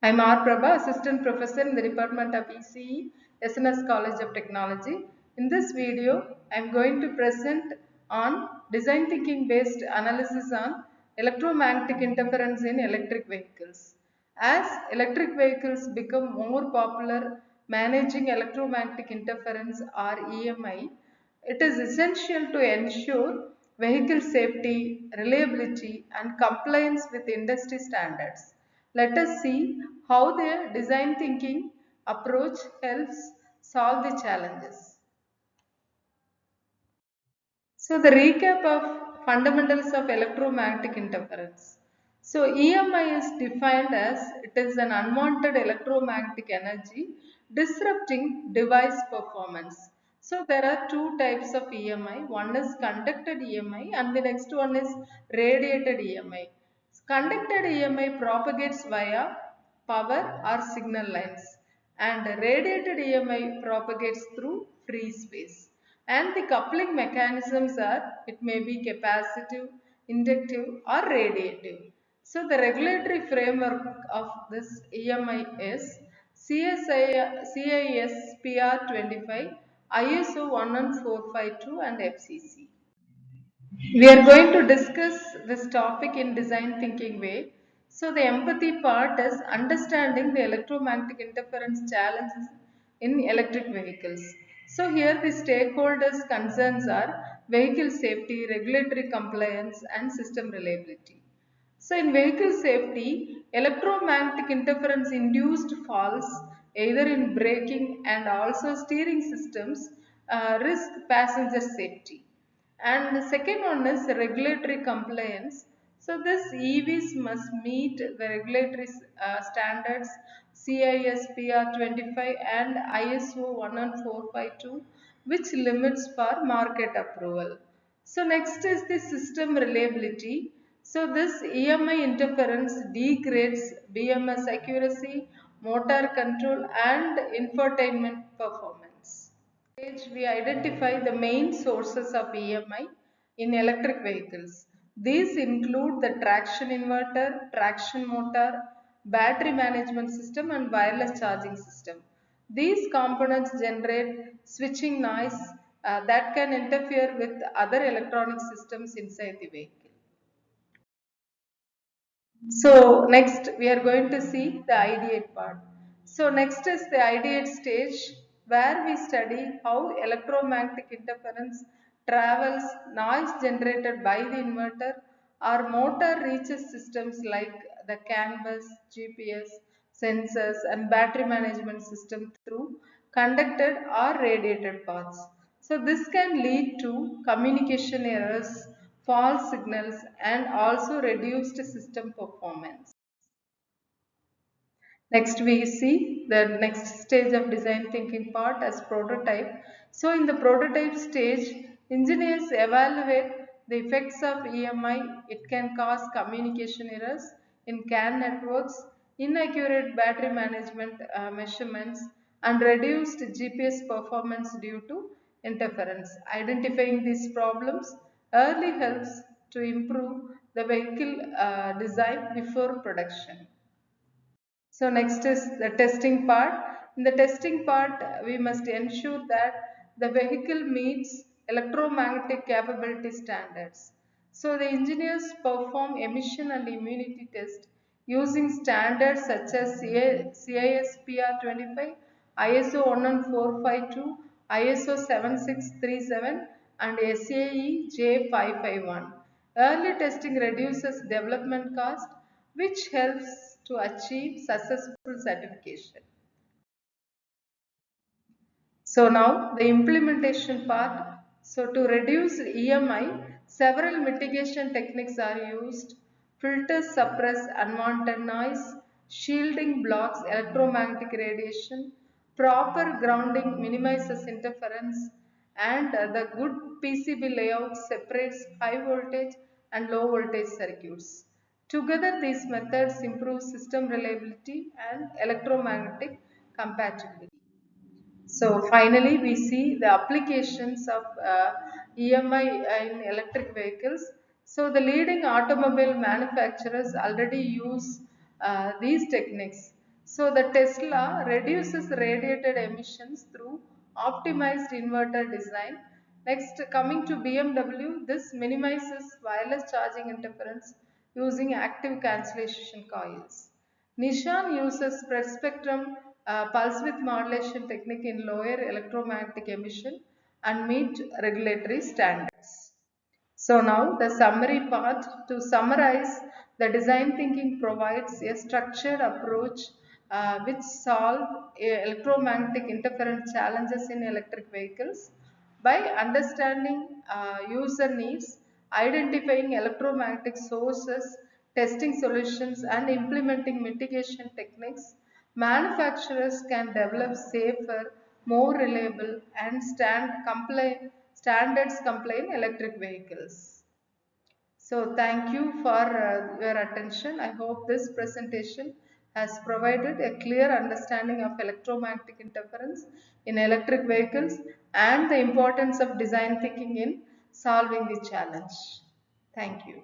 I'm R. Prabha, Assistant Professor in the Department of ECE, SNS College of Technology. In this video, I'm going to present on design thinking based analysis on electromagnetic interference in electric vehicles. As electric vehicles become more popular, managing electromagnetic interference or EMI, it is essential to ensure vehicle safety, reliability, and compliance with industry standards. Let us see how their design thinking approach helps solve the challenges. So the recap of fundamentals of electromagnetic interference. So EMI is defined as it is an unwanted electromagnetic energy disrupting device performance. So there are two types of EMI. One is conducted EMI and the next one is radiated EMI. Conducted EMI propagates via power or signal lines and radiated EMI propagates through free space. And the coupling mechanisms are it may be capacitive, inductive or radiative. So the regulatory framework of this EMI is CISPR 25, ISO 11452 and FCC. We are going to discuss this topic in design thinking way. So the empathy part is understanding the electromagnetic interference challenges in electric vehicles. So here the stakeholders concerns are vehicle safety, regulatory compliance and system reliability. So in vehicle safety, electromagnetic interference induced faults either in braking and also steering systems risk passenger safety. And the second one is regulatory compliance. So this EVs must meet the regulatory standards CISPR 25 and ISO 11452 which limits for market approval. So next is the system reliability. So this EMI interference degrades BMS accuracy, motor control and infotainment performance. We identify the main sources of EMI in electric vehicles. These include the traction inverter, traction motor, battery management system and wireless charging system. These components generate switching noise that can interfere with other electronic systems inside the vehicle. So next we are going to see the ideate part. So next is the ideate stage where we study how electromagnetic interference travels noise generated by the inverter or motor reaches systems like the CAN bus, GPS, sensors and battery management system through conducted or radiated paths. So this can lead to communication errors, false signals and also reduced system performance. Next we see the next stage of design thinking part as prototype. So in the prototype stage, engineers evaluate the effects of EMI. It can cause communication errors in CAN networks, inaccurate battery management measurements and reduced GPS performance due to interference. Identifying these problems early helps to improve the vehicle design before production. So next is the testing part. In the testing part, we must ensure that the vehicle meets electromagnetic capability standards. So the engineers perform emission and immunity test using standards such as CISPR 25, ISO 11452, ISO 7637 and SAE J551. Early testing reduces development cost which helps to achieve successful certification. So now the implementation part. So to reduce EMI, several mitigation techniques are used. Filters suppress unwanted noise, shielding blocks electromagnetic radiation, proper grounding minimizes interference, and the good PCB layout separates high voltage and low voltage circuits. Together, these methods improve system reliability and electromagnetic compatibility. So finally, we see the applications of EMI in electric vehicles. So the leading automobile manufacturers already use these techniques. So the Tesla reduces radiated emissions through optimized inverter design. Next, coming to BMW, this minimizes wireless charging interference using active cancellation coils. Nissan uses spread spectrum pulse width modulation technique in lower electromagnetic emission and meet regulatory standards. So now the summary part. To summarize, the design thinking provides a structured approach which solve electromagnetic interference challenges in electric vehicles by understanding user needs, identifying electromagnetic sources, testing solutions and implementing mitigation techniques. Manufacturers can develop safer, more reliable and standards compliant electric vehicles. So thank you for your attention. I hope this presentation has provided a clear understanding of electromagnetic interference in electric vehicles and the importance of design thinking in solving the challenge. Thank you.